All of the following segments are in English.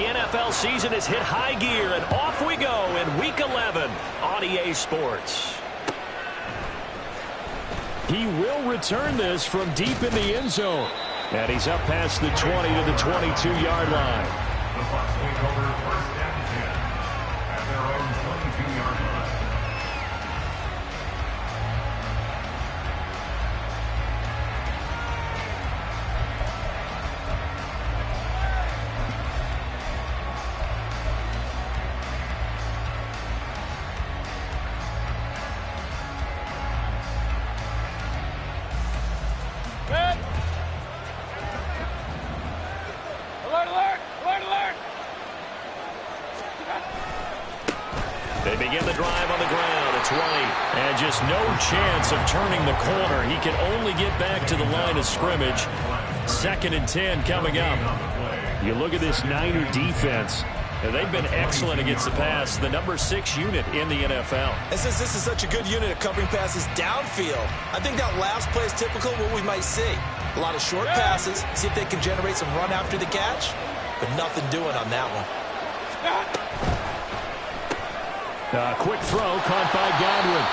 NFL season has hit high gear, and off we go in Week 11 on EA Sports. He will return this from deep in the end zone. And he's up past the 20 to the 22-yard line. The Bucs take over first down and 10 at their own 22-yard line. They begin the drive on the ground at 20. And just no chance of turning the corner. He can only get back to the line of scrimmage. 2nd and 10 coming up. You look at this Niner defense. They've been excellent against the pass. The number 6 unit in the NFL. And since this is such a good unit at covering passes downfield, I think that last play is typical of what we might see. A lot of short passes, see if they can generate some run after the catch, but nothing doing on that one. Quick throw caught by Godwin.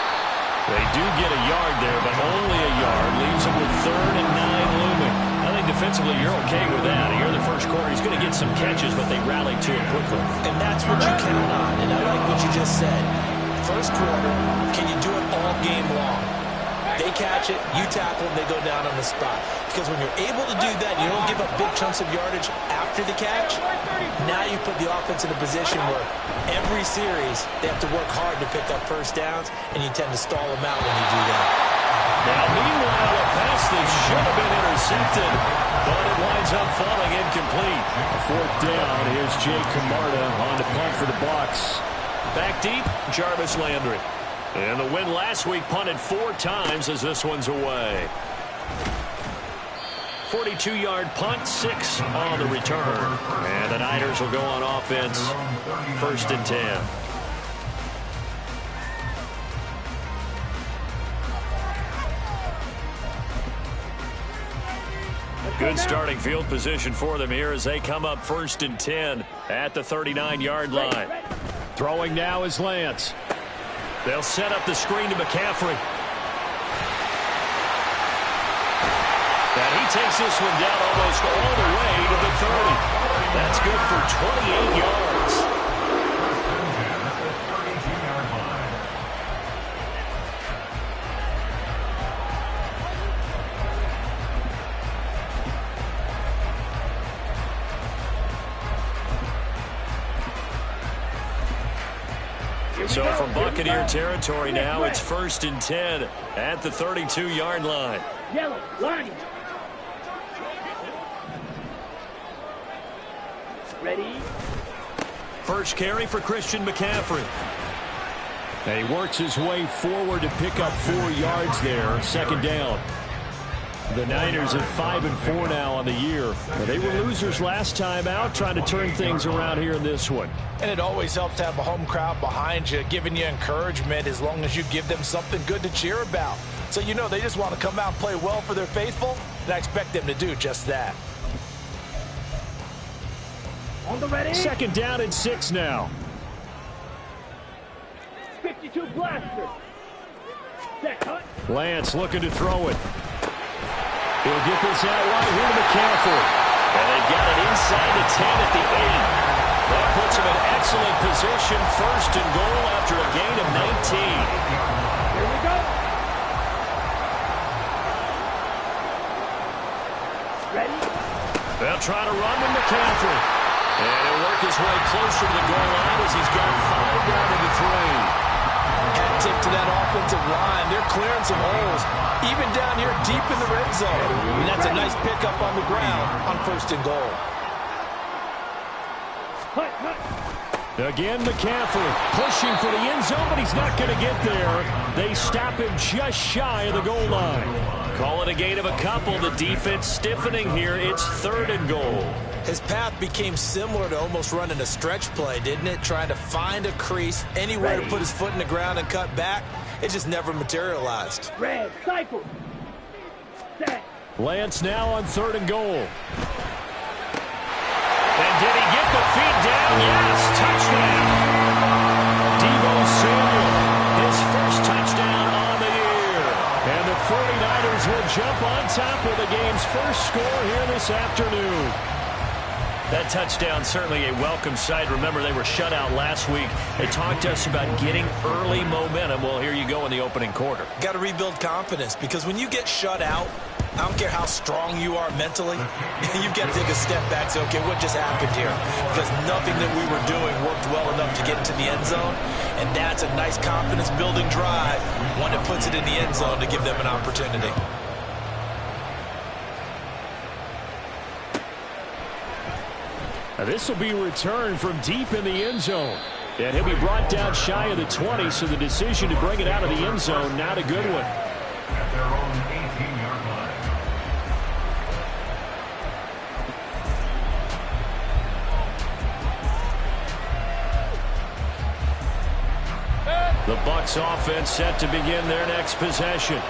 They do get a yard there, but only a yard. Leaves them with 3rd and 9 looming. I think defensively you're okay with that. Here in the first quarter, he's going to get some catches, but they rallied to him quickly. And that's what you count on, and I like what you just said. First quarter, can you do it all game long? They catch it, you tackle, and they go down on the spot. Because when you're able to do that, you don't give up big chunks of yardage after the catch. Now you put the offense in a position where every series they have to work hard to pick up first downs, and you tend to stall them out when you do that. Now, meanwhile, a pass that should have been intercepted, but it winds up falling incomplete. 4th down. Here's Jay Camarda on the punt for the Bucs. Back deep, Jarvis Landry. And the win last week punted 4 times as this one's away. 42-yard punt, 6 on the return. And the Niners will go on offense, 1st and 10. Good starting field position for them here as they come up 1st and 10 at the 39-yard line. Throwing now is Lance. They'll set up the screen to McCaffrey. And he takes this one down almost all the way to the 30. That's good for 28 yards. So from Buccaneer territory now, it's 1st and 10 at the 32-yard line. Yellow, line. Ready? First carry for Christian McCaffrey. And he works his way forward to pick up 4 yards there. 2nd down. The Niners at 5-4 now on the year. They were losers last time out, trying to turn things around here in this one. And it always helps to have a home crowd behind you, giving you encouragement as long as you give them something good to cheer about. So you know they just want to come out and play well for their faithful, and I expect them to do just that. On the ready. 2nd down and 6 now. 52 blaster. Set, cut. Lance looking to throw it. He'll get this out right here to McCaffrey. And they've got it inside the 10 at the 8. That puts him in excellent position, 1st and goal after a gain of 19. Here we go. Ready? They'll try to run with McCaffrey. And he'll work his way closer to the goal line as he's got 5 down to the 3. Hat tip to that offensive line. They're clearing some holes, even down here deep in the red zone. And that's a nice pickup on the ground on 1st and goal. Cut, cut. Again, McCaffrey pushing for the end zone, but he's not going to get there. They stop him just shy of the goal line. Call it a gain of a couple. The defense stiffening here. It's 3rd and goal. His path became similar to almost running a stretch play, didn't it? Trying to find a crease, anywhere to put his foot in the ground and cut back. It just never materialized. Red, cycle. Set. Lance now on 3rd and goal. And did he get the feet down? Yes, touchdown. Deebo Samuel, his first touchdown on the year. And the 49ers will jump on top of the game's first score here this afternoon. That touchdown certainly a welcome sight. Remember, they were shut out last week. They talked to us about getting early momentum. Well, here you go in the opening quarter. Got to rebuild confidence, because when you get shut out, I don't care how strong you are mentally, you've got to take a step back and say, okay, what just happened here? Because nothing that we were doing worked well enough to get into the end zone, and that's a nice confidence-building drive, one that puts it in the end zone to give them an opportunity. Now this will be returned from deep in the end zone. And he'll be brought down shy of the 20, so the decision to bring it out of the end zone, not a good one. At their own 18-yard line. The Bucs offense set to begin their next possession.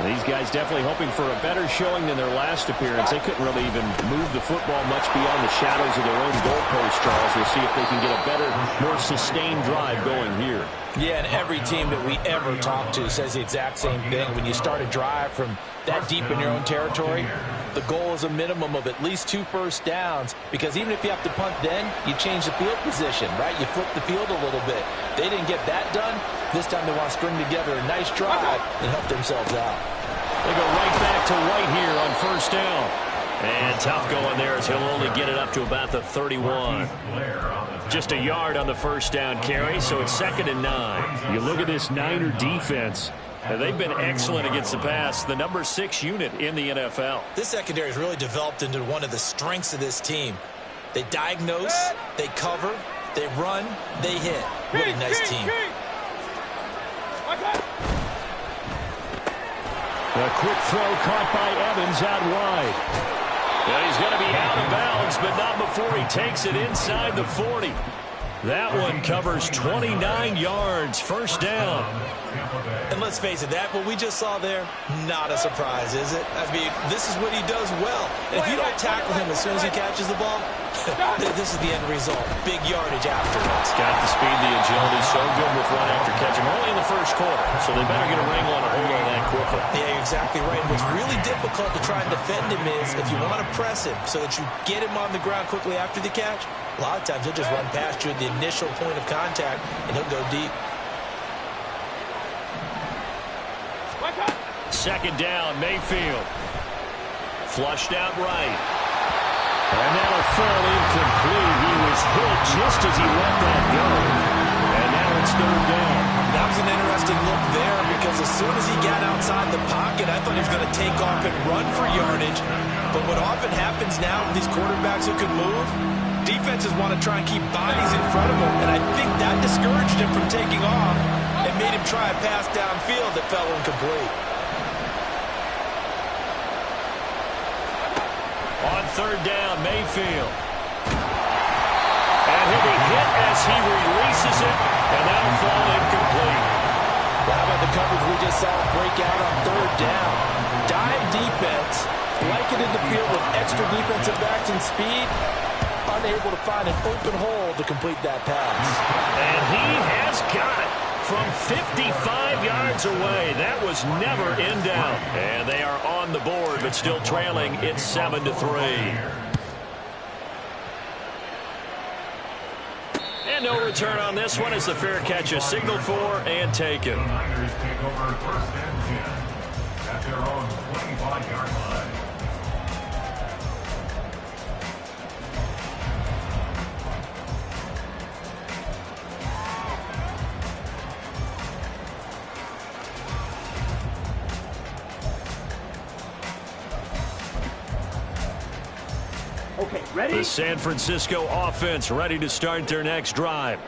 These guys definitely hoping for a better showing than their last appearance. They couldn't really even move the football much beyond the shadows of their own goalpost, Charles. We'll see if they can get a better, more sustained drive going here. Yeah, and every team that we ever talk to says the exact same thing. When you start a drive from that deep in your own territory, the goal is a minimum of at least 2 first downs, because even if you have to punt then, you change the field position, right? You flip the field a little bit. They didn't get that done. This time they want to string together a nice drive and help themselves out. They go right back to White here on first down. And tough going there as he'll only get it up to about the 31. Just a yard on the first down carry, so it's 2nd and 9. You look at this Niner defense. They've been excellent against the pass, the number 6 unit in the NFL. This secondary has really developed into one of the strengths of this team. They diagnose, they cover, they run, they hit. What a nice team. A quick throw caught by Evans out wide. And he's going to be out of bounds, but not before he takes it inside the 40. That one covers 29 yards, first down. And let's face it, what we just saw there, not a surprise, is it? I mean, this is what he does well. And if you don't tackle him as soon as he catches the ball, this is the end result. Big yardage afterwards. Got the speed, the agility, so good with run after catch. And we're only in the first quarter, so they better get a wrangle and a hold on that quickly. Yeah, you're exactly right. What's really difficult to try and defend him is if you want to press him so that you get him on the ground quickly after the catch, a lot of times he'll just run past you at the initial point of contact, and he'll go deep. 2nd down, Mayfield. Flushed out right. And that'll fall incomplete. He was hit just as he let that go. And now it's 3rd down. That was an interesting look there, because as soon as he got outside the pocket, I thought he was going to take off and run for yardage. But what often happens now with these quarterbacks who can move, defenses want to try and keep bodies in front of him. And I think that discouraged him from taking off and made him try a pass downfield that fell incomplete. On 3rd down, Mayfield. And he'll be hit as he releases it, and that'll fall incomplete. Well, how about the coverage we just saw break out on 3rd down? Dive defense, blanketed the field with extra defensive backs and speed, unable to find an open hole to complete that pass. And he has got it from 55 yards away. That was never in down. And they are on the board, but still trailing. It's 7-3. And no return on this one as the fair catch is signaled for and taken. The Niners take over 1st and 10 at their own 25-yard line. Okay, ready? The San Francisco offense ready to start their next drive.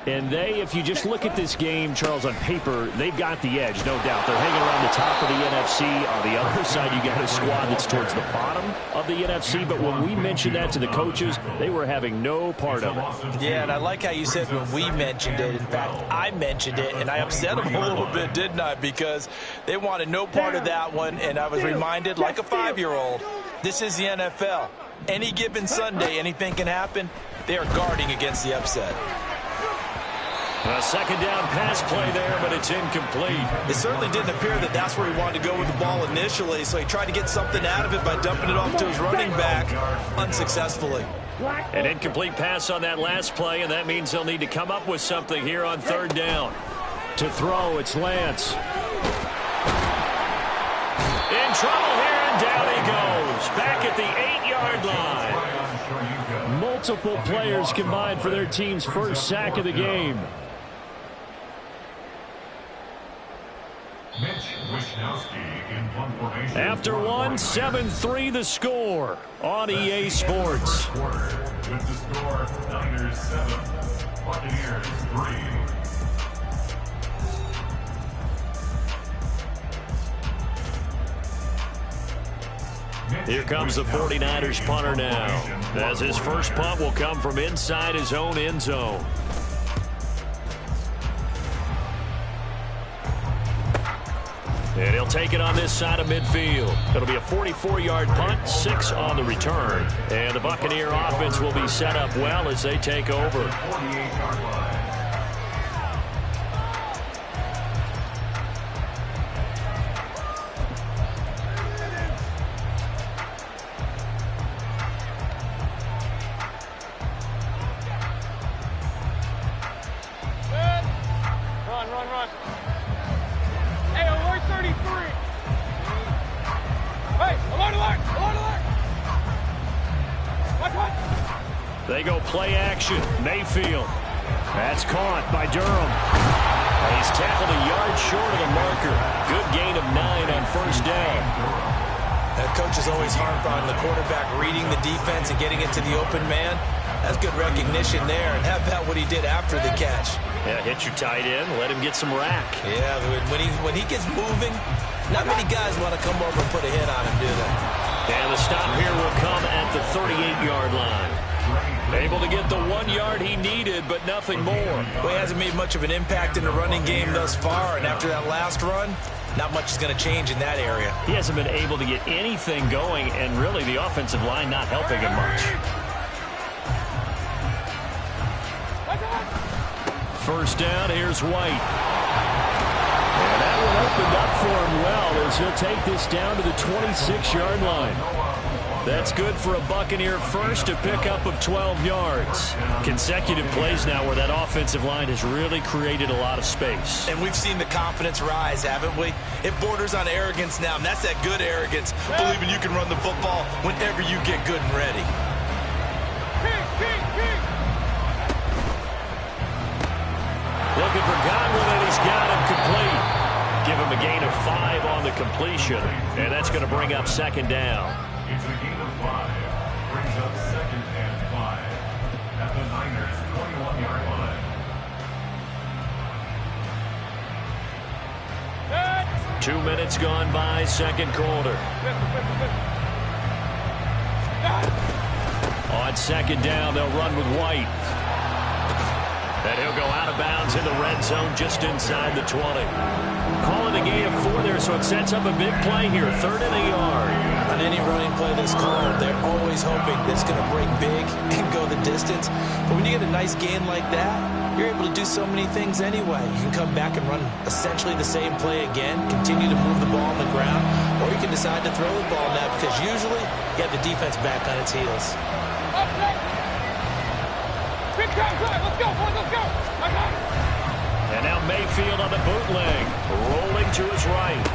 And they, if you just look at this game, Charles, on paper, they've got the edge, no doubt. They're hanging around the top of the NFC. On the other side, you got a squad that's towards the bottom of the NFC. But when we mentioned that to the coaches, they were having no part of it. Yeah, and I like how you said when we mentioned it. In fact, I mentioned it, and I upset them a little bit, didn't I? Because they wanted no part of that one, and I was reminded, like a 5-year-old, this is the NFL. Any given Sunday, anything can happen. They are guarding against the upset. A second down pass play there, but it's incomplete. It certainly didn't appear that that's where he wanted to go with the ball initially, so he tried to get something out of it by dumping it off to his running back unsuccessfully. An incomplete pass on that last play, and that means they'll need to come up with something here on third down. To throw, it's Lance. In trouble here, and down he goes. Back at the 8-yard line. Multiple players combined for their team's first sack of the game. After one, 7-3 the score on EA Sports. With the score, Niners 7, Buccaneers 3. Here comes the 49ers punter now, as his first punt will come from inside his own end zone. And he'll take it on this side of midfield. It'll be a 44-yard punt, 6 on the return. And the Buccaneer offense will be set up well as they take over. 48-yard line. Run. Hey, alert 33. Hey, alert. What? They go play action. Mayfield. That's caught by Durham. He's tackled a yard short of the marker. Good gain of 9 on first down. That coach is always harped on the quarterback reading the defense and getting it to the open man. That's good recognition there. And how about what he did after the catch? Yeah, hit your tight end. Let him get some rack. Yeah, when he gets moving, not many guys want to come over and put a hit on him, do they? And the stop here will come at the 38-yard line. Able to get the 1 yard he needed, but nothing more. Well, he hasn't made much of an impact in the running game thus far, and after that last run, not much is going to change in that area. He hasn't been able to get anything going, and really the offensive line not helping him much. First down, here's White. And that one opened up for him well as he'll take this down to the 26-yard line. That's good for a Buccaneer first, to pick up of 12 yards. Consecutive plays now where that offensive line has really created a lot of space. And we've seen the confidence rise, haven't we? It borders on arrogance now, and that's that good arrogance, believing you can run the football whenever you get good and ready. Looking for Godwin, and he's got him complete. Give him a gain of 5 on the completion, and that's going to bring up second down. It's a gain of 5. Brings up 2nd and 5 at the Niners' 21-yard line. 2 minutes gone by, second quarter. On second down, they'll run with White. And he'll go out of bounds in the red zone just inside the 20. Calling a gain of 4 there, so it sets up a big play here. 3rd and a yard. On any running play that's called, they're always hoping that it's going to break big and go the distance. But when you get a nice gain like that, you're able to do so many things anyway. You can come back and run essentially the same play again, continue to move the ball on the ground, or you can decide to throw the ball now because usually you have the defense back on its heels. Let's go, boys, let's go. And now Mayfield on the bootleg, rolling to his right.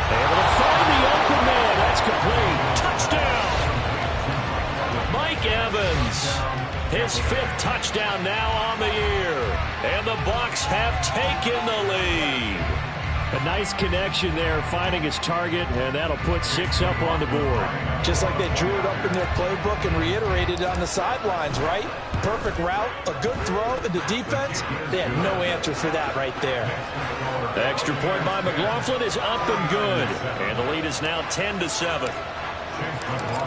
Able to find the open man. That's complete. Touchdown. Mike Evans. His 5th touchdown now on the year. And the Bucs have taken the lead. A nice connection there, finding his target, and that'll put 6 up on the board. Just like they drew it up in their playbook and reiterated it on the sidelines, right? Perfect route, a good throw, and the defense, they had no answer for that right there. The extra point by McLaughlin is up and good. And the lead is now 10-7.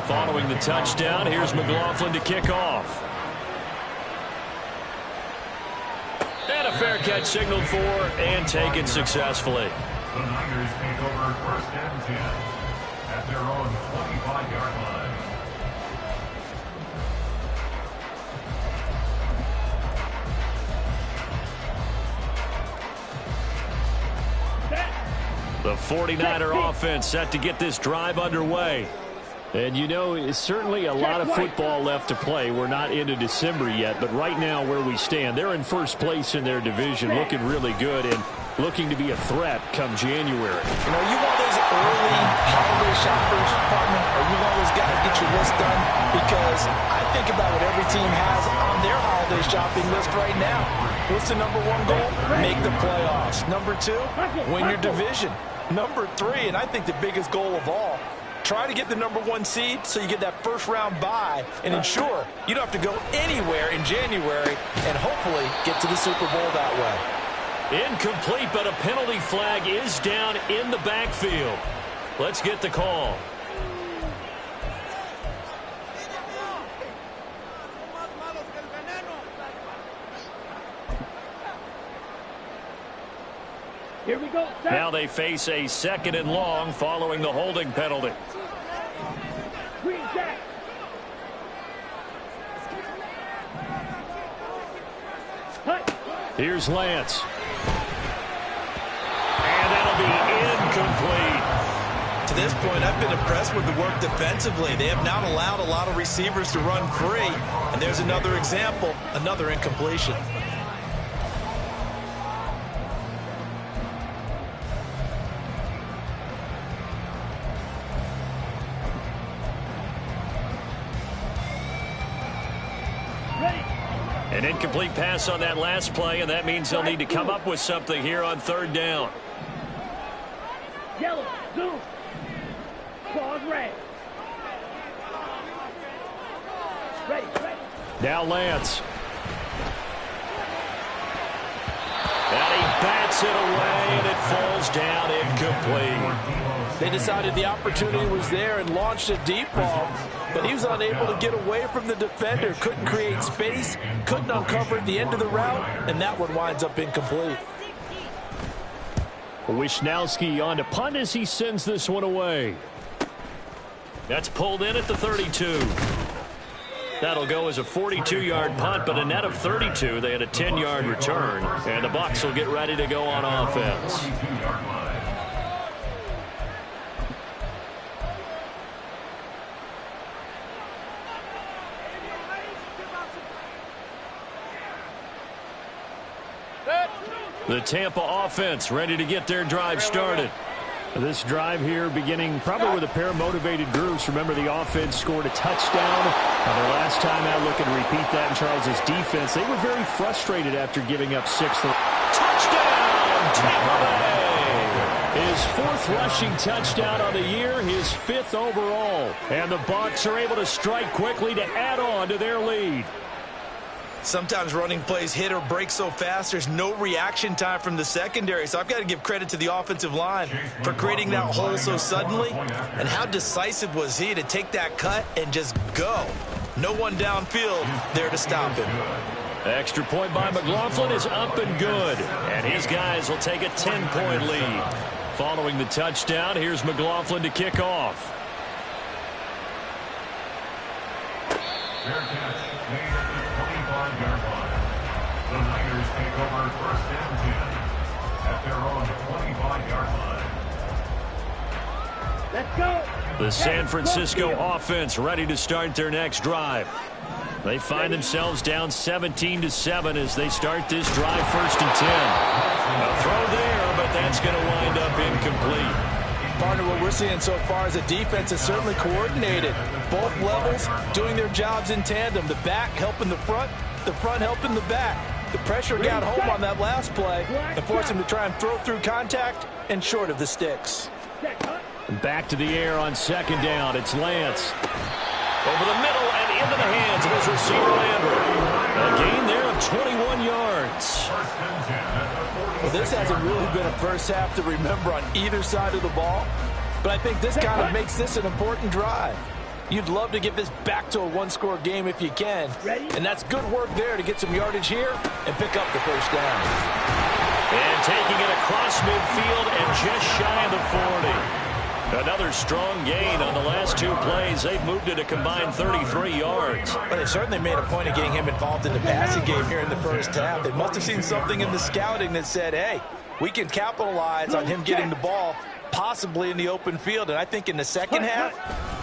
Following the touchdown, here's McLaughlin to kick off. And a fair catch signaled for and taken successfully. The Niners take over 1st and 10 at their own 25-yard line. The 49er offense set to get this drive underway. And, you know, it's certainly a lot of football left to play. We're not into December yet, but right now where we stand, they're in first place in their division, looking really good and looking to be a threat come January. You know, you want those early holiday shoppers, partner, or you want those guys to get your list done? Because I think about what every team has on their holiday shopping list right now. What's the number one goal? Make the playoffs. Number two, win your division. Number three, and I think the biggest goal of all, try to get the number one seed so you get that first round bye and ensure you don't have to go anywhere in January and hopefully get to the Super Bowl that way. Incomplete, but a penalty flag is down in the backfield. Let's get the call. Here we go. Set. Now they face a 2nd and long following the holding penalty. Green jack. Hut. Here's Lance. And that'll be incomplete. To this point, I've been impressed with the work defensively. They have not allowed a lot of receivers to run free. And there's another example, another incompletion. An incomplete pass on that last play, and that means they'll need to come up with something here on 3rd down. Yellow. Zoom. Claws red. Ready. Now Lance. And he bats it away, and it falls down incomplete. They decided the opportunity was there and launched a deep ball, but he was unable to get away from the defender, couldn't create space, couldn't uncover at the end of the route, and that one winds up incomplete. Wisnowski on to punt as he sends this one away. That's pulled in at the 32. That'll go as a 42-yard punt, but a net of 32. They had a 10-yard return, and the Bucs will get ready to go on offense. The Tampa offense ready to get their drive started. This drive here beginning probably with a pair of motivated groups. Remember, the offense scored a touchdown. Their last time out, looking to repeat that in Charles' defense. They were very frustrated after giving up 6. Touchdown, Tampa Bay! His 4th rushing touchdown on the year, his 5th overall. And the Bucs are able to strike quickly to add on to their lead. Sometimes running plays hit or break so fast, there's no reaction time from the secondary. So I've got to give credit to the offensive line for creating that hole so suddenly. And how decisive was he to take that cut and just go? No one downfield there to stop him. Extra point by McLaughlin is up and good. And his guys will take a 10-point lead. Following the touchdown, here's McLaughlin to kick off. Fair catch made at the 25-yard line. The Niners take over 1st and 10 at their own 25-yard line. Let's go. The San Francisco offense ready to start their next drive. They find themselves down 17-7 as they start this drive 1st and 10. A throw there, but that's going to wind up incomplete. Partner, what we're seeing so far is the defense is certainly coordinated. Both levels doing their jobs in tandem. The back helping the front helping the back. The pressure got home on that last play and forced him to try and throw through contact and short of the sticks. Back to the air on 2nd down. It's Lance. Over the middle and into the hands of his receiver, Landry. A gain there of 21 yards. Well, this hasn't really been a first half to remember on either side of the ball, but I think this kind of makes this an important drive. You'd love to get this back to a 1-score game if you can, and that's good work there to get some yardage here and pick up the 1st down. And taking it across midfield and just shy of the 40. Another strong gain on the last 2 plays. They've moved it a combined 33 yards. Well, they certainly made a point of getting him involved in the passing game here in the 1st half. They must have seen something in the scouting that said, hey, we can capitalize on him getting the ball possibly in the open field. And I think in the second half,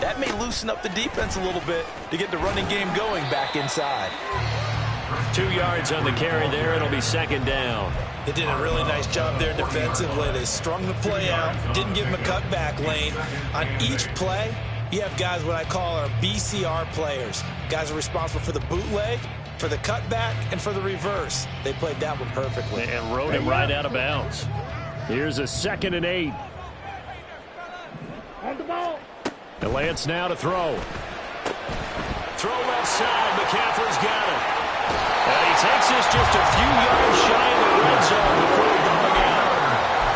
that may loosen up the defense a little bit to get the running game going back inside. 2 yards on the carry there. It'll be second down. They did a really nice job there defensively. They strung the play out, didn't give him a cutback lane. On each play, you have guys what I call our BCR players. Guys are responsible for the bootleg, for the cutback, and for the reverse. They played that one perfectly. And rode him right out of bounds. Here's a 2nd and 8. On the ball. The Lance now to throw. Throw left side. McCaffrey's got it. And he takes this just a few yards shy of the red zone before going out.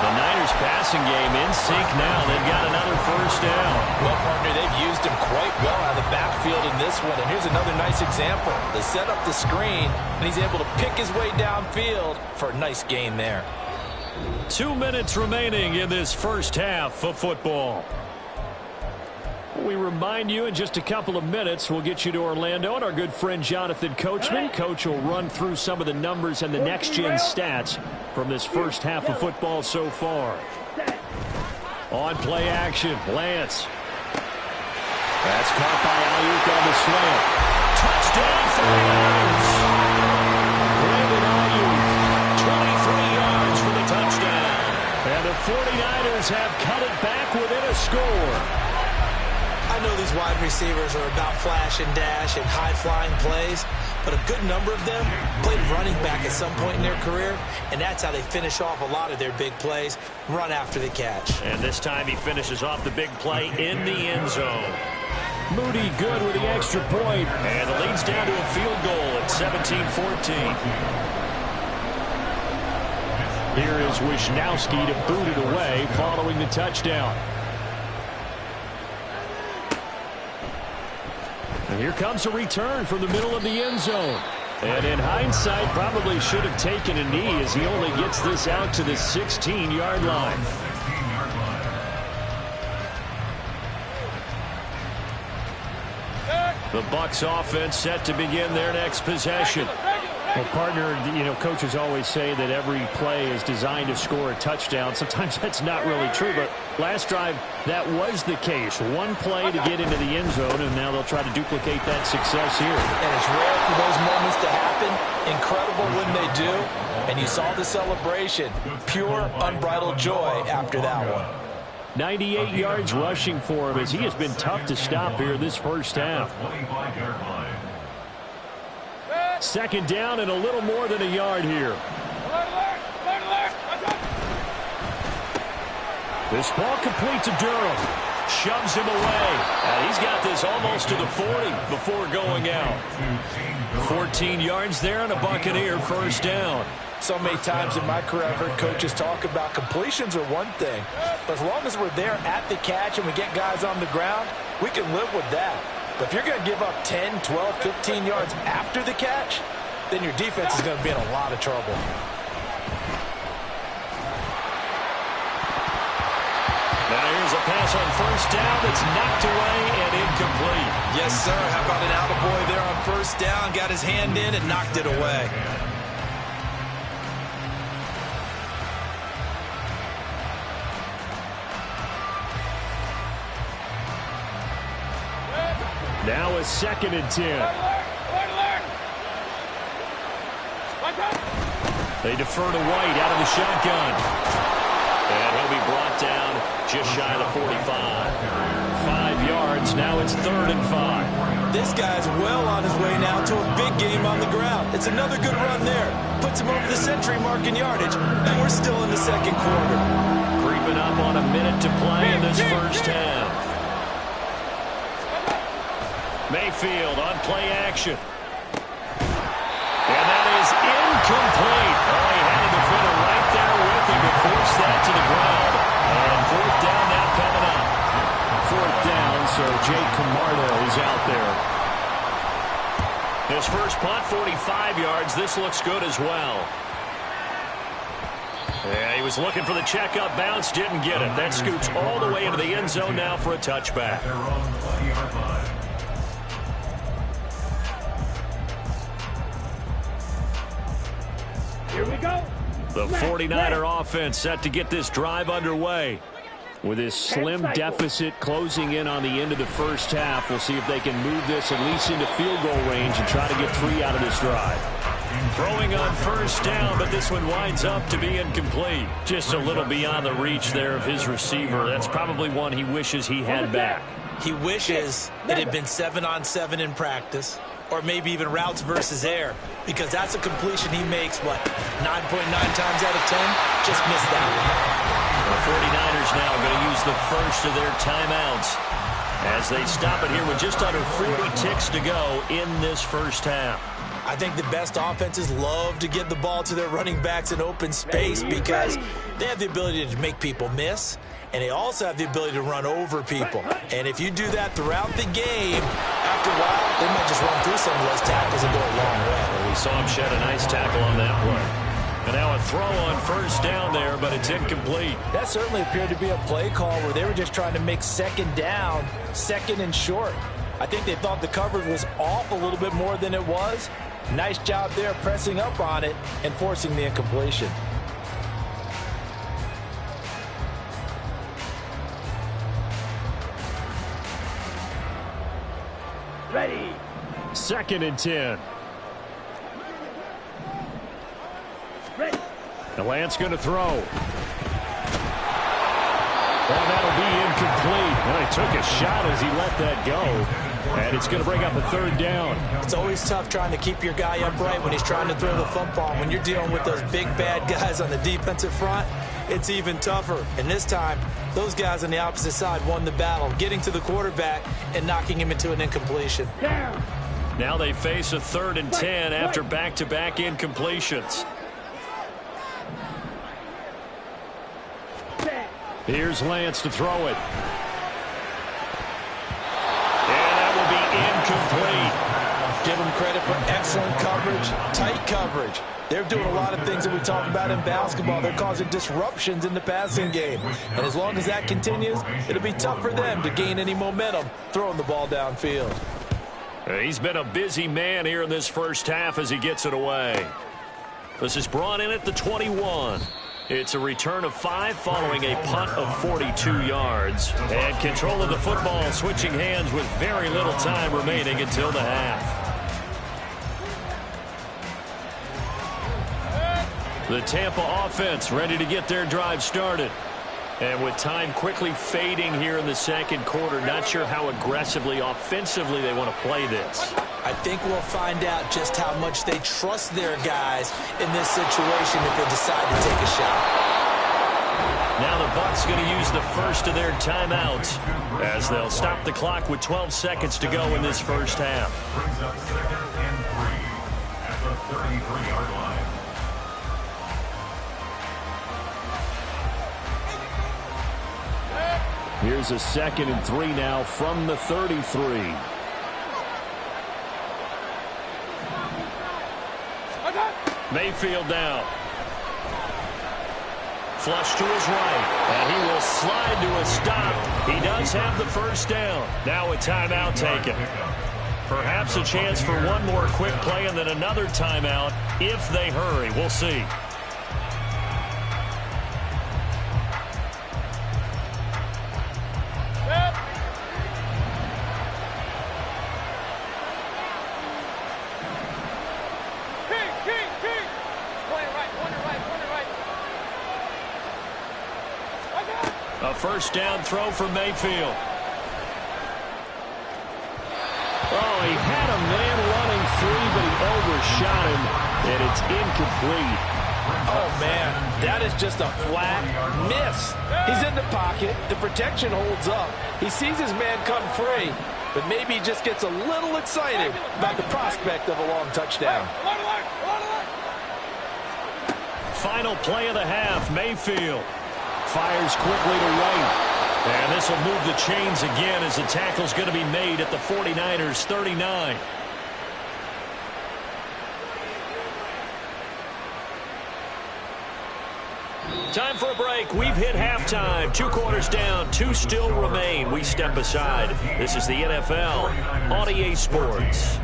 The Niners passing game in sync now. They've got another first down. Well, partner, they've used him quite well out of the backfield in this one. And here's another nice example. They set up the screen, and he's able to pick his way downfield for a nice gain there. 2 minutes remaining in this first half of football. We remind you in just a couple of minutes we'll get you to Orlando and our good friend Jonathan Coachman. Coach will run through some of the numbers and the next-gen stats from this first half of football so far. On play action, Lance. That's caught by Ayuk on the slant. Touchdown for the Niners. Brandon Ayuk, 23 yards for the touchdown. And the 49ers have cut it back within a score. I know these wide receivers are about flash and dash and high-flying plays, but a good number of them played running back at some point in their career, and that's how they finish off a lot of their big plays, run after the catch. And this time he finishes off the big play in the end zone. Moody good with the extra point, and the lead's down to a field goal at 17-14. Here is Wisnowski to boot it away following the touchdown. And here comes a return from the middle of the end zone. And in hindsight, probably should have taken a knee as he only gets this out to the 16-yard line. The Bucs offense set to begin their next possession. Well, partner, you know, coaches always say that every play is designed to score a touchdown. Sometimes that's not really true, but last drive, that was the case. One play to get into the end zone, and now they'll try to duplicate that success here. And it's rare for those moments to happen. Incredible when they do. And you saw the celebration. Pure, unbridled joy after that one. 98 yards rushing for him as he has been tough to stop here this first half. 25-yard line. Second down and a little more than a yard here. This ball complete to Durham. Shoves him away. And he's got this almost to the 40 before going out. 14 yards there and a Buccaneer first down. So many times in my career I've heard coaches talk about completions are one thing. But as long as we're there at the catch and we get guys on the ground, we can live with that. But if you're going to give up 10, 12, 15 yards after the catch, then your defense is going to be in a lot of trouble. Now here's a pass on first down that's knocked away and incomplete. Yes, sir. How about an attaboy there on first down? Got his hand in and knocked it away. Now a 2nd and 10. They defer to White out of the shotgun. And he'll be brought down just shy of the 45. 5 yards. Now it's 3rd and 5. This guy's well on his way now to a big game on the ground. It's another good run there. Puts him over the century mark in yardage. And we're still in the second quarter. Creeping up on a minute to play in this first half. Mayfield on play action. And that is incomplete. Oh, he had a defender right there with him to force that to the ground. And 4th down now coming up. 4th down, so Jake Camarda is out there. His first punt, 45 yards. This looks good as well. Yeah, he was looking for the checkup bounce, didn't get it. That scoots all the way into the end zone now for a touchback. They're on the 20-yard line. Here we go. The 49er offense set to get this drive underway. With this slim deficit closing in on the end of the first half, we'll see if they can move this at least into field goal range and try to get 3 out of this drive. Throwing on first down, but this one winds up to be incomplete. Just a little beyond the reach there of his receiver. That's probably one he wishes he had back. He wishes it had been 7-on-7 in practice, or maybe even routes versus air, because that's a completion he makes, 9.9 times out of 10? Just missed that one. The 49ers now going to use the first of their timeouts as they stop it here with just under 40 ticks to go in this first half. I think the best offenses love to get the ball to their running backs in open space because they have the ability to make people miss, and they also have the ability to run over people. And if you do that throughout the game, after a while, they might just run through some of those tackles and go a long way. Well, we saw him shed a nice tackle on that play. And now a throw on first down there, but it's incomplete. That certainly appeared to be a play call where they were just trying to make second down, second and short. I think they thought the coverage was off a little bit more than it was. Nice job there pressing up on it and forcing the incompletion. Ready. 2nd and 10. Ready. The Lance going to throw. And that'll be incomplete. And he took a shot as he let that go. And it's going to bring up a 3rd down. It's always tough trying to keep your guy upright when he's trying to throw the football. When you're dealing with those big, bad guys on the defensive front, it's even tougher. And this time, those guys on the opposite side won the battle, getting to the quarterback and knocking him into an incompletion. Down. Now they face a 3rd and 10 after back-to-back incompletions. Here's Lance to throw it. And that will be incomplete. Give them credit for excellent coverage, tight coverage. They're doing a lot of things that we talk about in basketball. They're causing disruptions in the passing game. And as long as that continues, it'll be tough for them to gain any momentum throwing the ball downfield. He's been a busy man here in this first half as he gets it away. This is brought in at the 21. It's a return of 5 following a punt of 42 yards. And control of the football switching hands with very little time remaining until the half. The Tampa offense ready to get their drive started. And with time quickly fading here in the second quarter, not sure how aggressively, offensively they want to play this. I think we'll find out just how much they trust their guys in this situation if they decide to take a shot. Now the Bucs going to use the first of their timeouts as they'll stop the clock with 12 seconds to go in this first half. Brings up 2nd and 3 at the 33-yard line. Here's a 2nd and 3 now from the 33. Mayfield down. Flush to his right. And he will slide to a stop. He does have the first down. Now a timeout taken. Perhaps a chance for one more quick play and then another timeout if they hurry. We'll see. A first down throw for Mayfield. Oh, he had a man running free, but he overshot him, and it's incomplete. Oh, man, that is just a flat miss. He's in the pocket. The protection holds up. He sees his man come free, but maybe he just gets a little excited about the prospect of a long touchdown. Final play of the half, Mayfield. Fires quickly to right. And this will move the chains again as the tackle's going to be made at the 49ers 39. Time for a break. We've hit halftime. 2 quarters down, 2 still remain. We step aside. This is the NFL on EA Sports.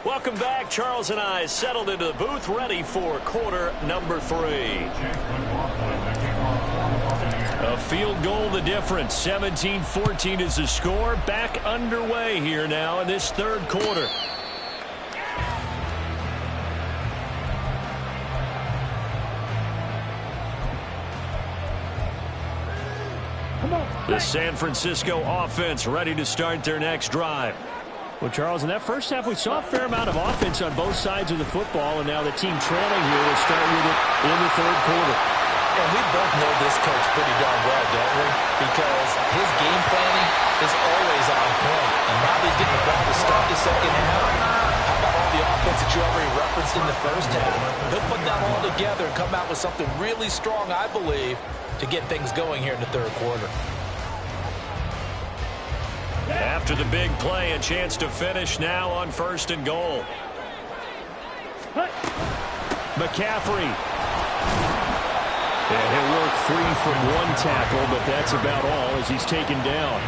Welcome Welcome back. Charles and I settled into the booth, ready for quarter number 3. A field goal the difference. 17-14 is the score. Back underway here now in this third quarter. The San Francisco offense ready to start their next drive. Well, Charles, in that first half, we saw a fair amount of offense on both sides of the football, and now the team trailing here will start with it in the third quarter. And we both know this coach pretty darn well, don't we? Because his game planning is always on point. And now he's getting the ball to start the second half. How about all the offense that you already referenced in the first half? He'll put that all together and come out with something really strong, I believe, to get things going here in the third quarter. After the big play, a chance to finish now on 1st and goal. McCaffrey. And he'll work free from one tackle, but that's about all as he's taken down.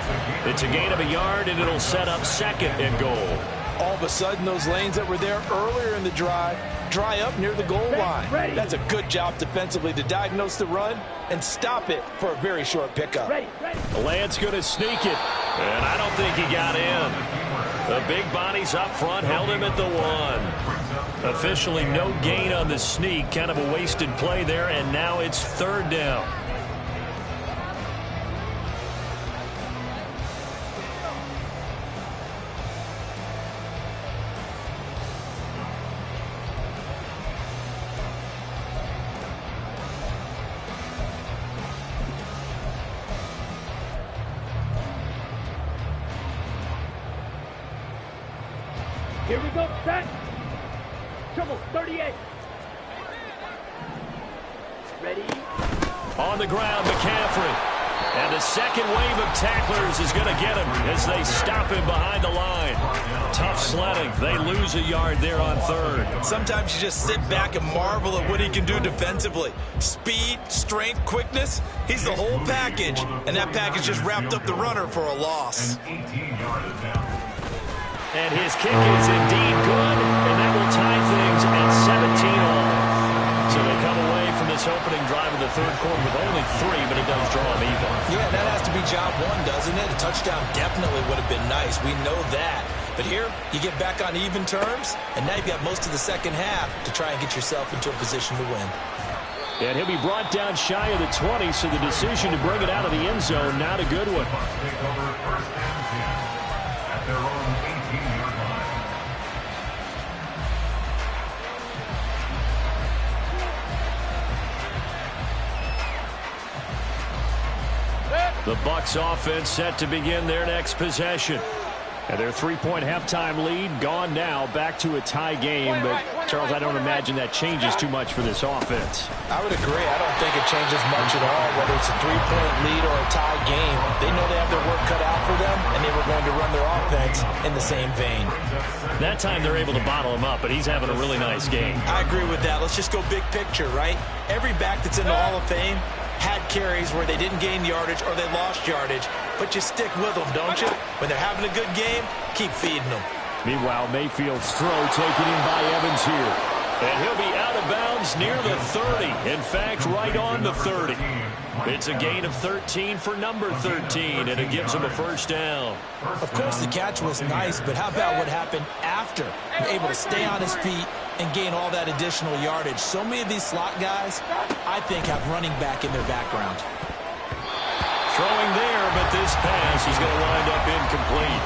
It's a gain of a yard, and it'll set up 2nd and goal. All of a sudden, those lanes that were there earlier in the drive dry up near the goal line. That's a good job defensively to diagnose the run and stop it for a very short pickup. Lance going to sneak it, and I don't think he got in. The big bodies up front held him at the 1. Officially no gain on the sneak, kind of a wasted play there, and now it's 3rd down. Here we go, set. Trouble, 38. Ready? On the ground, McCaffrey. And the second wave of tacklers is going to get him as they stop him behind the line. Tough sledding. They lose a yard there on 3rd. Sometimes you just sit back and marvel at what he can do defensively. Speed, strength, quickness. He's the whole package. And that package just wrapped up the runner for a loss. And his kick is indeed good, and that will tie things at 17-all. So they come away from this opening drive of the third quarter with only 3, but it does draw them even. Yeah, that has to be job 1, doesn't it? A touchdown definitely would have been nice. We know that. But here, you get back on even terms, and now you've got most of the second half to try and get yourself into a position to win. And he'll be brought down shy of the 20, so the decision to bring it out of the end zone, not a good one. The Bucs offense set to begin their next possession. And their 3-point halftime lead gone now, back to a tie game. But, Charles, I don't imagine that changes too much for this offense. I would agree. I don't think it changes much at all, whether it's a 3-point lead or a tie game. They know they have their work cut out for them, and they were going to run their offense in the same vein. That time they're able to bottle him up, but he's having a really nice game. I agree with that. Let's just go big picture, right? Every back that's in the Hall of Fame had carries where they didn't gain yardage or they lost yardage, but you stick with them, don't you? When they're having a good game, keep feeding them. Meanwhile, Mayfield's throw taken in by Evans here. And he'll be out of bounds near the 30. In fact, right on the 30. It's a gain of 13 for number 13, and it gives him a first down. Of course, the catch was nice, but how about what happened after? Able to stay on his feet and gain all that additional yardage. So many of these slot guys, I think, have running back in their background. Throwing there, but this pass is going to wind up incomplete.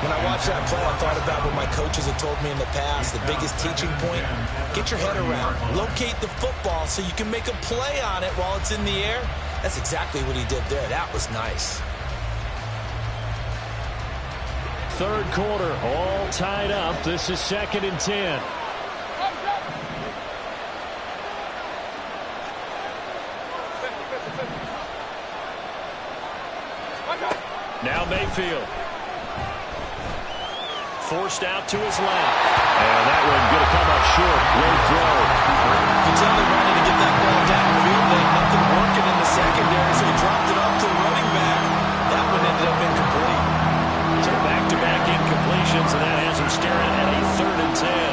When I watched that play, I thought about what my coaches have told me in the past. The biggest teaching point, get your head around. Locate the football so you can make a play on it while it's in the air. That's exactly what he did there. That was nice. Third quarter, all tied up. This is 2nd and 10. Now Mayfield. Forced out to his left. And that one going to come up short. Low throw. You can tell they're wanting to get that ball downfield. They had nothing working in the secondary, so he dropped it off to the running back. That one ended up incomplete. So back-to-back incompletions, and that has him staring at a 3rd and 10.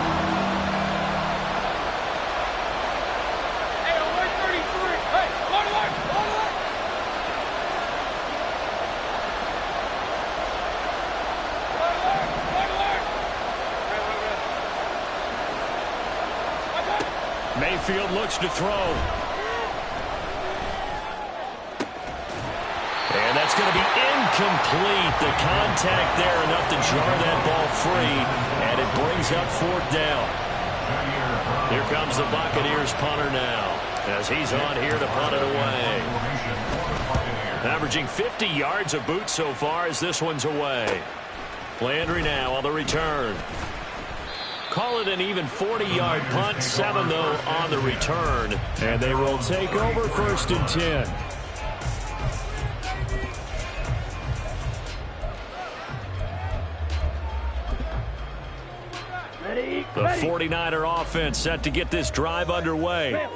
Mayfield looks to throw. And that's going to be incomplete. The contact there enough to jar that ball free, and it brings up 4th down. Here comes the Buccaneers punter now, as he's on here to punt it away. Averaging 50 yards a boot so far as this one's away. Landry now on the return. Call it an even 40-yard punt, 7 though on the return. And they will take over 1st and 10. The 49er offense set to get this drive underway.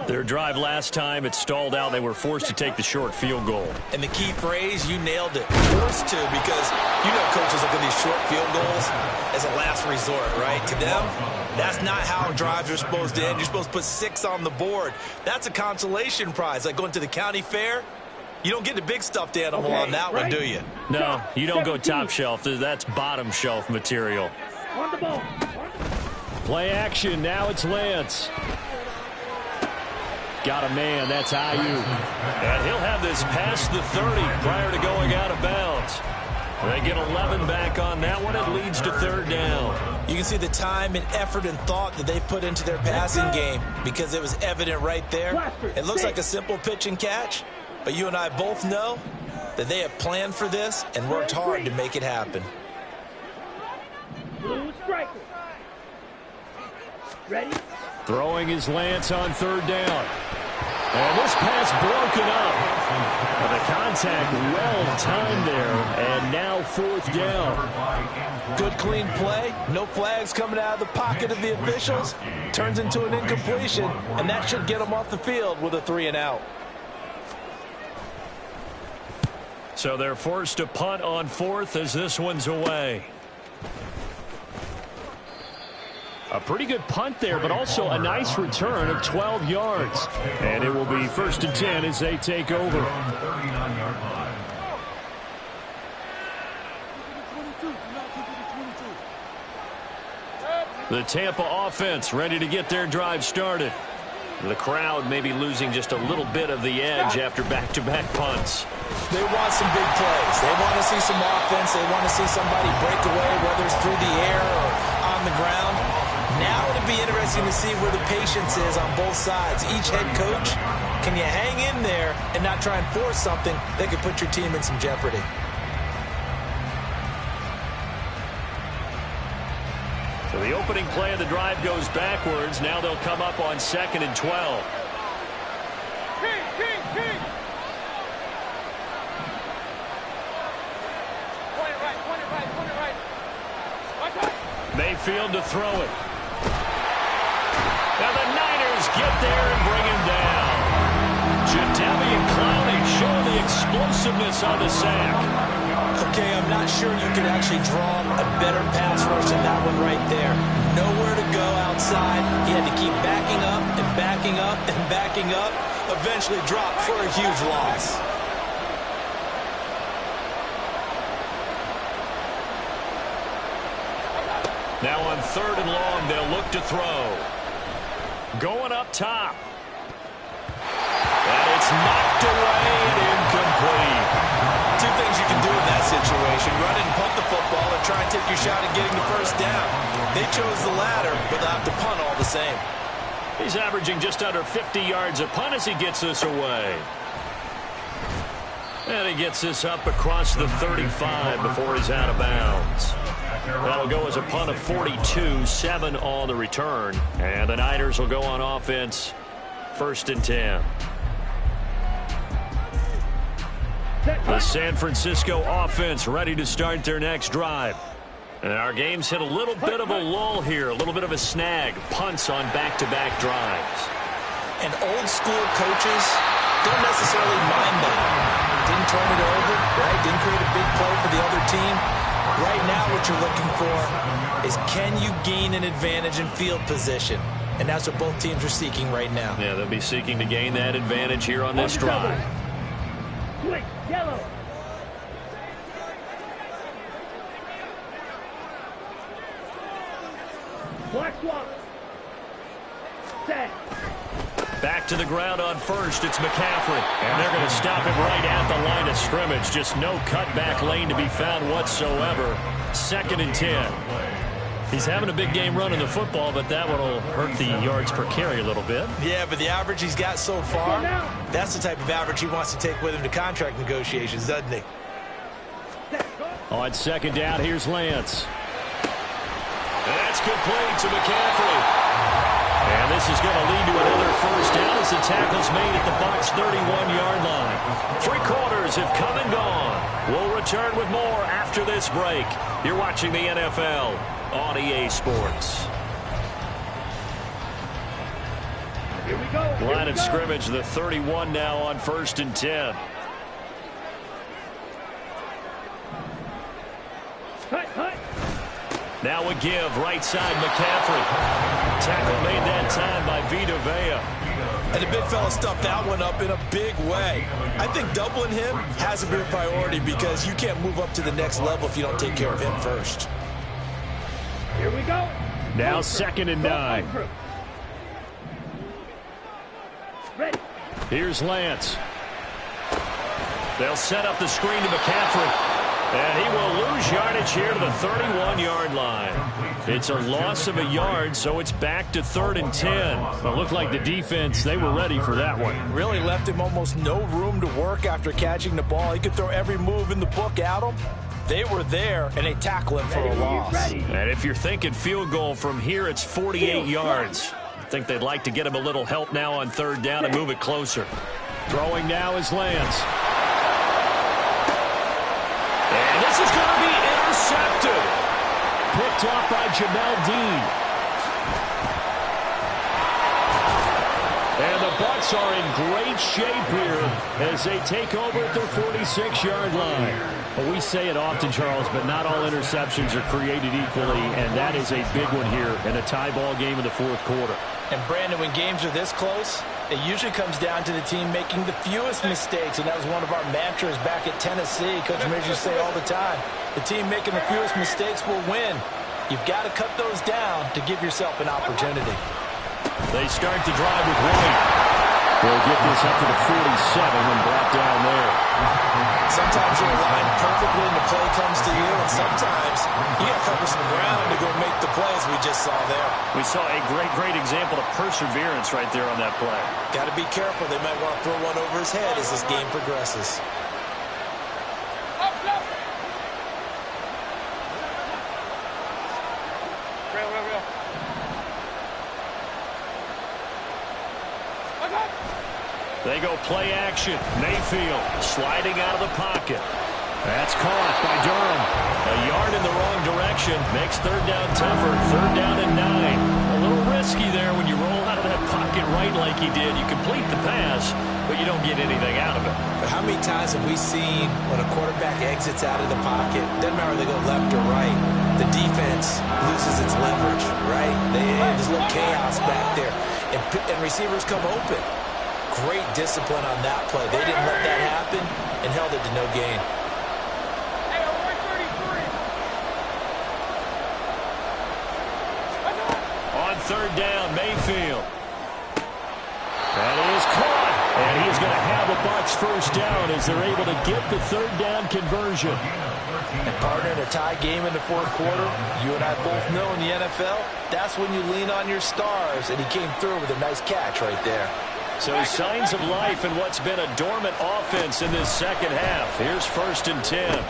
Their drive last time, it stalled out. They were forced to take the short field goal. And the key phrase, you nailed it, forced to, because you know coaches look at these short field goals as a last resort, right? To them, that's not how drives are supposed to end. You're supposed to put 6 on the board. That's a consolation prize, like going to the county fair. You don't get the big stuffed animal on that one, do you? No, you don't go top shelf. That's bottom shelf material. On the ball. Play action. Now it's Lance. Got a man. That's Ayuk. And he'll have this past the 30 prior to going out of bounds. They get 11 back on that one. It leads to 3rd down. You can see the time and effort and thought that they put into their passing game because it was evident right there. It looks like a simple pitch and catch, but you and I both know that they have planned for this and worked hard to make it happen. Blue striker. Ready? Throwing is Lance on 3rd down. And this pass broken up. And the contact well timed there. And now 4th down. Good clean play. No flags coming out of the pocket of the officials. Turns into an incompletion. And that should get them off the field with a 3 and out. So they're forced to punt on 4th as this one's away. A pretty good punt there, but also a nice return of 12 yards. And it will be 1st and 10 as they take over. The Tampa offense ready to get their drive started. The crowd may be losing just a little bit of the edge after back-to-back punts. They want some big plays. They want to see some offense. They want to see somebody break away, whether it's through the air or on the ground. Now it'll be interesting to see where the patience is on both sides. Each head coach, can you hang in there and not try and force something that could put your team in some jeopardy? So the opening play of the drive goes backwards. Now they'll come up on 2nd and 12. King. Point it right. Watch out. Mayfield to throw it. Now the Niners get there and bring him down. Jadeveon Clowney showing the explosiveness on the sack. Okay, I'm not sure you could actually draw a better pass rush than that one right there. Nowhere to go outside. He had to keep backing up and backing up and backing up. Eventually dropped for a huge loss. Now on 3rd and long, they'll look to throw. Going up top. And it's knocked away and incomplete. 2 things you can do in that situation. Run and punt the football or try and take your shot at getting the 1st down. They chose the latter, but they'll have to punt all the same. He's averaging just under 50 yards a punt as he gets this away. And he gets this up across the 35 before he's out of bounds. That'll go as a punt of 42, 7 on the return. And the Niners will go on offense, 1st and 10. The San Francisco offense ready to start their next drive. And our game's hit a little bit of a lull here, a little bit of a snag. Punts on back-to-back drives. And old school coaches don't necessarily mind that. Didn't turn it over, right? Didn't create a big play for the other team. Right now what you're looking for is can you gain an advantage in field position? And that's what both teams are seeking right now. Yeah, they'll be seeking to gain that advantage here on this drive. Quick, yellow. Black swap. Set. back to the ground on first. It's McCaffrey. And they're going to stop him right at the line of scrimmage. Just no cutback lane to be found whatsoever. 2nd and 10. He's having a big game running the football, but that one will hurt the yards per carry a little bit. Yeah, but the average he's got so far, that's the type of average he wants to take with him to contract negotiations, doesn't he? On 2nd down, here's Lance. That's complete to McCaffrey. And this is going to lead to another first down as the tackle's made at the Bucs' 31-yard line. 3 quarters have come and gone. We'll return with more after this break. You're watching the NFL on EA Sports. Here we go. Line of scrimmage, the 31 now on 1st and 10. Now a give, right side McCaffrey. Tackle made that time by Vita Vea. And the big fella stuffed that one up in a big way. I think doubling him has to be a priority because you can't move up to the next level if you don't take care of him first. Here we go. Now 2nd and 9. Ready. Here's Lance. They'll set up the screen to McCaffrey. And he will lose yardage here to the 31-yard line. It's a loss of a yard, so it's back to 3rd and 10. It looked like the defense, they were ready for that one. Really left him almost no room to work after catching the ball. He could throw every move in the book at him. They were there, and they tackle him for a loss. And if you're thinking field goal from here, it's 48 yards. I think they'd like to get him a little help now on 3rd down and move it closer. Throwing now is Lance. And this is going to be intercepted. Picked off by Jamel Dean. And the Bucs are in great shape here as they take over at their 46-yard line. Well, we say it often, Charles, but not all interceptions are created equally, and that is a big one here in a tie ball game in the 4th quarter. And, Brandon, when games are this close, it usually comes down to the team making the fewest mistakes, and that was one of our mantras back at Tennessee. Coach Mears used to say all the time, the team making the fewest mistakes will win. You've got to cut those down to give yourself an opportunity. They start to drive with White. They'll get this up to the 47 and brought down there. Sometimes you're aligned perfectly and the play comes to you, and sometimes you got to cover some ground to go make the plays we just saw there. We saw a great example of perseverance right there on that play. Got to be careful. They might want to throw one over his head as this game progresses. They go play action. Mayfield sliding out of the pocket. That's caught by Durham. A yard in the wrong direction. Makes 3rd down tougher. 3rd down and 9. A little risky there when you roll out of that pocket right like he did. You complete the pass, but you don't get anything out of it. But how many times have we seen when a quarterback exits out of the pocket, doesn't matter if they go left or right, the defense loses its leverage, right? There's a little chaos back there, and receivers come open. Great discipline on that play. They didn't let that happen and held it to no gain. On 3rd down, Mayfield. That is caught. And he's going to have a Bucs 1st down as they're able to get the 3rd down conversion. And partner, in a tie game in the 4th quarter, you and I both know in the NFL, that's when you lean on your stars. And he came through with a nice catch right there. So signs of life in what's been a dormant offense in this 2nd half. Here's 1st and 10.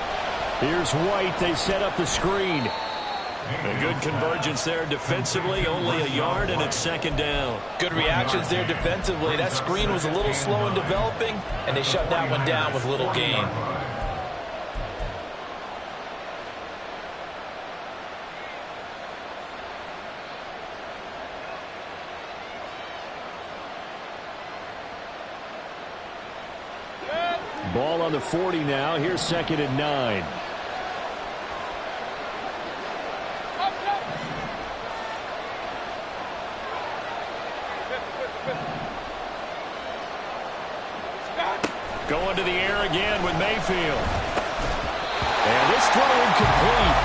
Here's White. They set up the screen. A good convergence there defensively. Only a yard, and it's 2nd down. Good reactions there defensively. That screen was a little slow in developing, and they shut that one down with little gain. Ball on the 40 now. Here's 2nd and 9. Going to the air again with Mayfield. And this throw incomplete.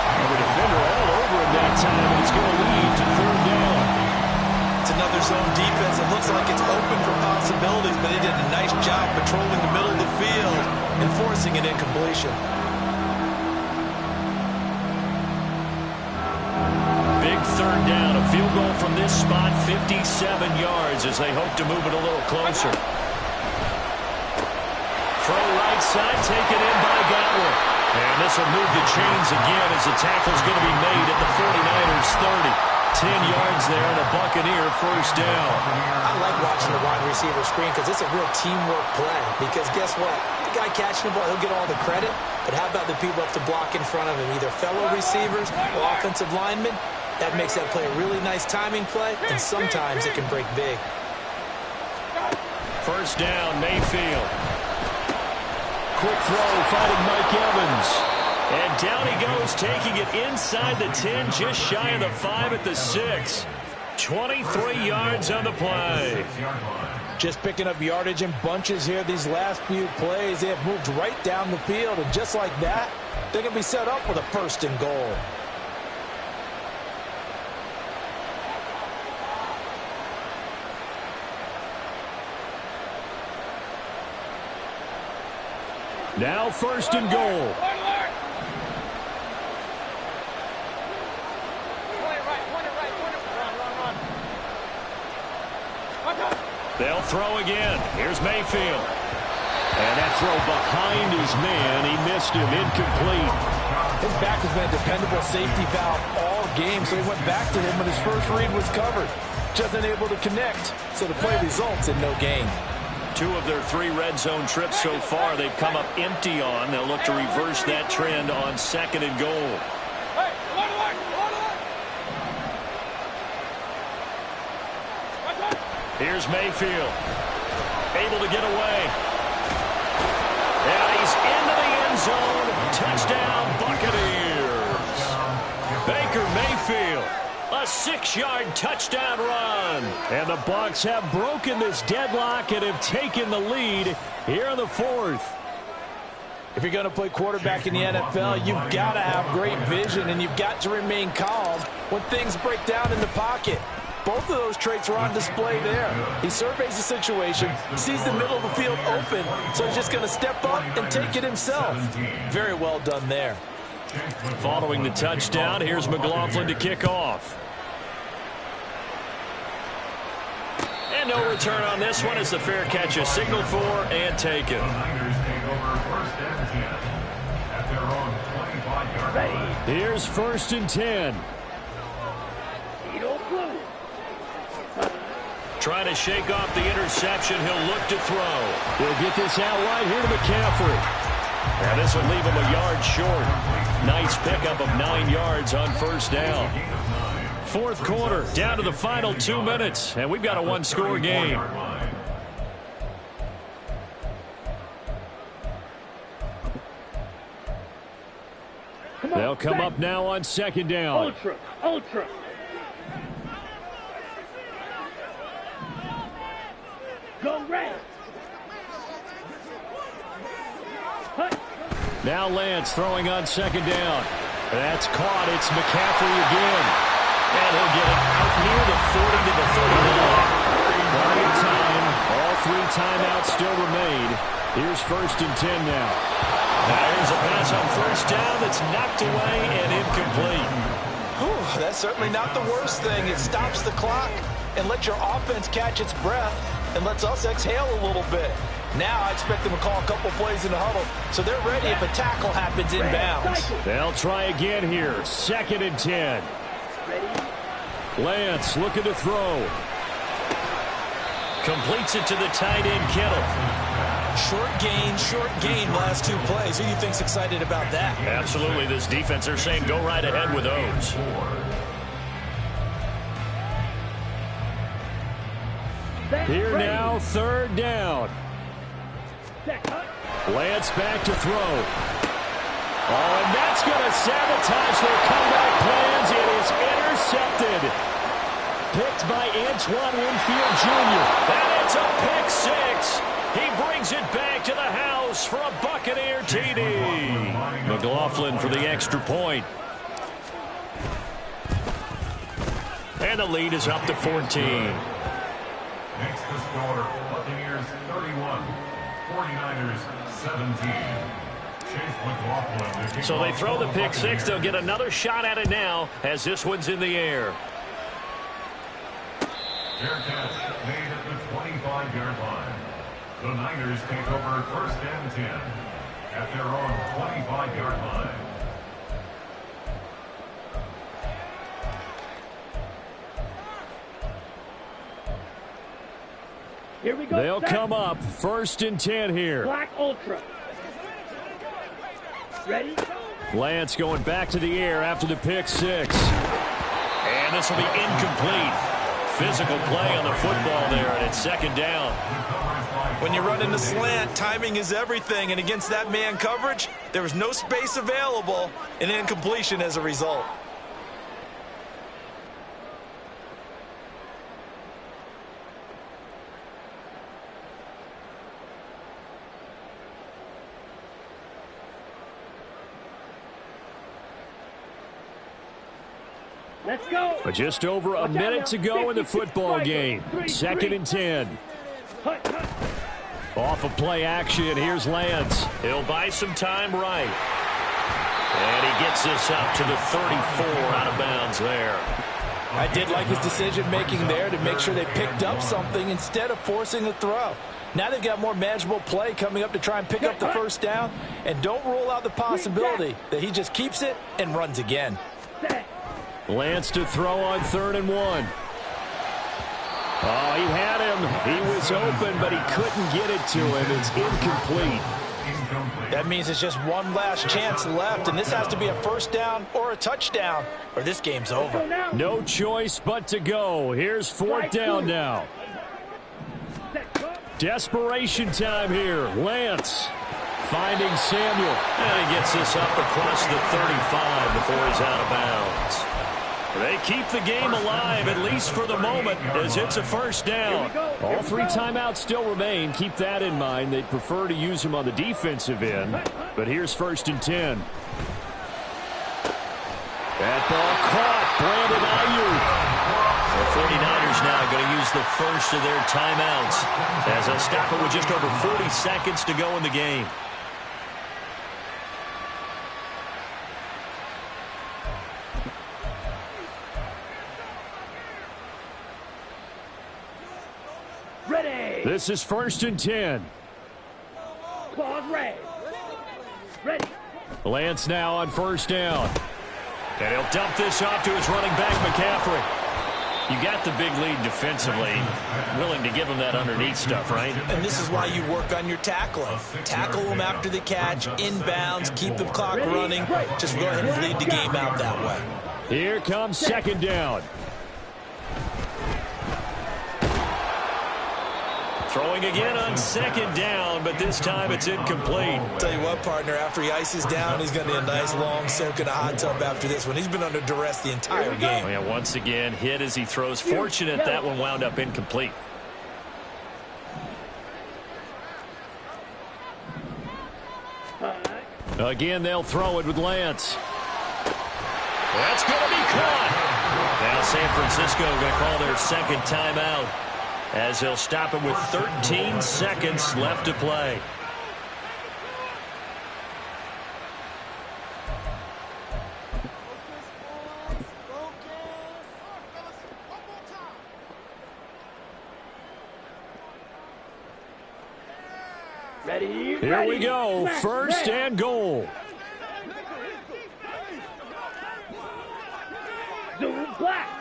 And the defender all over him that time, and it's going to lead to 3rd down. It's another zone defense. It looks like it's open for possibilities, but they did a nice job patrolling the middle of the field and forcing an incompletion. Big third down. A field goal from this spot, 57 yards as they hope to move it a little closer. Throw right side, taken in by Godwin. And this will move the chains again as the tackle's going to be made at the 49ers 30. 10 yards there and a Buccaneer first down. I like watching the wide receiver screen because it's a real teamwork play. Because guess what? The guy catching the ball, he'll get all the credit. But how about the people up to block in front of him? Either fellow receivers or offensive linemen. That makes that play a really nice timing play. And sometimes it can break big. First down, Mayfield. Quick throw, fighting Mike Evans. And down he goes, taking it inside the 10, just shy of the 5 at the 6. 23 yards on the play. Just picking up yardage in bunches here these last few plays. They have moved right down the field, and just like that, they're going to be set up with a first and goal. Now first and goal. They'll throw again. Here's Mayfield. And that throw behind his man. He missed him. Incomplete. His back has been a dependable safety valve all game, so he went back to him when his first read was covered. Just unable to connect, so the play results in no gain. 2 of their 3 red zone trips so far they've come up empty on. They'll look to reverse that trend on second and goal. Here's Mayfield. Able to get away. And he's into the end zone. Touchdown, Buccaneers. Baker Mayfield. A 6-yard touchdown run. And the Bucs have broken this deadlock and have taken the lead here in the 4th. If you're going to play quarterback in the NFL, you've got to have great vision, and you've got to remain calm when things break down in the pocket. Both of those traits are on display there. He surveys the situation, sees the middle of the field open, so he's just going to step up and take it himself. Very well done there. Following the touchdown, here's McLaughlin to kick off. And no return on this one as the fair catch is signaled for and taken. Here's first and 10. Trying to shake off the interception. He'll look to throw. He'll get this out wide here to McCaffrey. And this will leave him a yard short. Nice pickup of 9 yards on first down. 4th quarter, down to the final 2 minutes, and we've got a 1-score game. They'll come up now on second down. Ultra. Go red. Now Lance throwing on second down. That's caught. It's McCaffrey again. And he'll get it out near the 40 to the 39. Plenty of time. All 3 timeouts still remain. Here's first and 10 now. Now here's a pass on first down that's knocked away and incomplete. Whew, that's certainly not the worst thing. It stops the clock and lets your offense catch its breath and lets us exhale a little bit. Now I expect them to call a couple plays in the huddle so they're ready if a tackle happens inbounds. They'll try again here. Second and 10. Lance looking to throw. Completes it to the tight end, Kittle. Short gain last 2 plays. Who do you think's excited about that? Absolutely. This defense, they're saying go right ahead with those. Here now, third down. Lance back to throw. Oh, and that's going to sabotage their comeback plans. It is intercepted. Picked by Antoine Winfield Jr. And it's a pick 6. He brings it back to the house for a Buccaneer TD. McLaughlin for the extra point. And the lead is up to 14. Makes the score Buccaneers 31, 49ers 17. So they throw the pick six. They'll get another shot at it now as this one's in the air. Fair catch made at the 25-yard line. The Niners take over first and 10 at their own 25-yard line. Here we go. They'll come up first and 10 here. Black Ultra. Ready? Lance going back to the air after the pick six. And this will be incomplete. Physical play on the football there, and it's second down. When you run in the slant, timing is everything, and against that man coverage, there was no space available, and incompletion as a result. Let's go. But just over a minute to go in the football game. Second and 10. Off of play action, here's Lance. He'll buy some time right. And he gets this up to the 34, out of bounds there. I did like his decision-making there to make sure they picked up something instead of forcing a throw. Now they've got more manageable play coming up to try and pick up the first down. And don't rule out the possibility that he just keeps it and runs again. Lance to throw on 3rd and 1. Oh, he had him. He was open, but he couldn't get it to him. It's incomplete. That means it's just one last chance left, and this has to be a first down or a touchdown, or this game's over. No choice but to go. Here's 4th down now. Desperation time here. Lance finding Samuel. And he gets this up across the 35 before he's out of bounds. They keep the game alive, at least for the moment, as it's a first down. All 3 timeouts still remain. Keep that in mind. They'd prefer to use him on the defensive end. But here's 1st and 10. That ball caught. Brandon Ayuk. The 49ers now going to use the first of their timeouts as they'll stop it with just over 40 seconds to go in the game. This is 1st and 10. Claws red. Ready. Lance now on 1st down. And he'll dump this off to his running back, McCaffrey. You got the big lead defensively. Willing to give him that underneath stuff, right? And this is why you work on your tackling. Tackle them after the catch, inbounds, keep the clock running. Just go ahead and lead the game out that way. Here comes 2nd down. Throwing again on 2nd down, but this time it's incomplete. Tell you what, partner, after he ices down, he's going to need a nice long soak in a hot tub after this one. He's been under duress the entire game. Oh, yeah, once again, hit as he throws. Fortunate that one wound up incomplete. Again, they'll throw it with Lance. That's going to be caught. Now San Francisco going to call their 2nd timeout, as they'll stop it with 13 seconds left to play. Ready. Here we go. 1st and goal. Zoom black.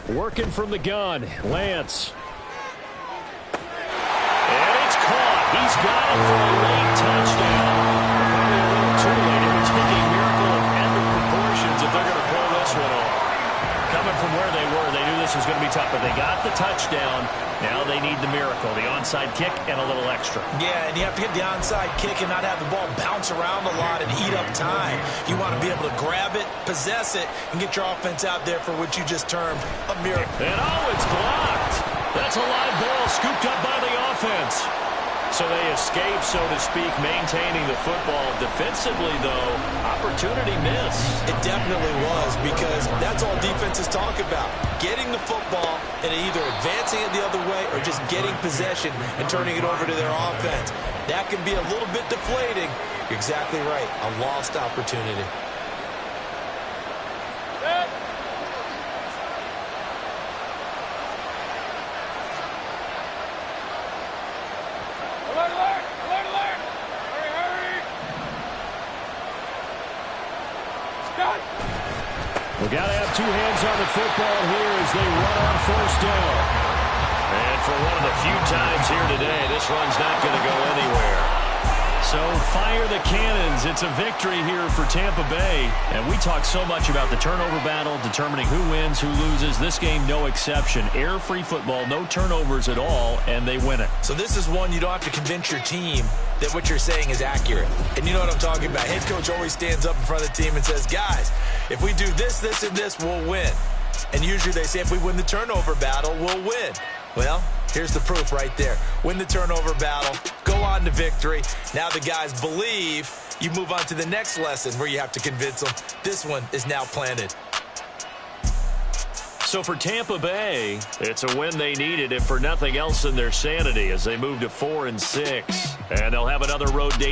Working from the gun, Lance. And it's caught. He's got it for a late touchdown. Probably a little too late. It would take a miracle of epic proportions if they're going to pull this one off. Coming from where they were, they knew this was going to be tough, but they got the touchdown. Now they need the miracle, the onside kick and a little extra. Yeah, and you have to get the onside kick and not have the ball bounce around a lot and eat up time. You want to be able to grab it, possess it, and get your offense out there for what you just termed a miracle. And oh, it's blocked. That's a live ball scooped up by the offense. So they escape, so to speak, maintaining the football. Defensively, though, opportunity missed. It definitely was, because that's all defenses talk about. Getting the football and either advancing it the other way or just getting possession and turning it over to their offense. That can be a little bit deflating. You're exactly right. A lost opportunity. We got to have two hands on the football here as they run on first down. And for one of the few times here today, this run's not going to go anywhere. So fire the cannons. It's a victory here for Tampa Bay. And we talk so much about the turnover battle, determining who wins, who loses. This game, no exception. Air-free football, no turnovers at all, and they win it. So this is one you don't have to convince your team that what you're saying is accurate. And you know what I'm talking about. Head coach always stands up in front of the team and says, guys, if we do this, this, and this, we'll win. And usually they say if we win the turnover battle, we'll win. Well, here's the proof right there. Win the turnover battle, go on to victory. Now the guys believe. You move on to the next lesson where you have to convince them. This one is now planted. So for Tampa Bay, it's a win they needed, if for nothing else in their sanity, as they move to 4-6. And they'll have another road date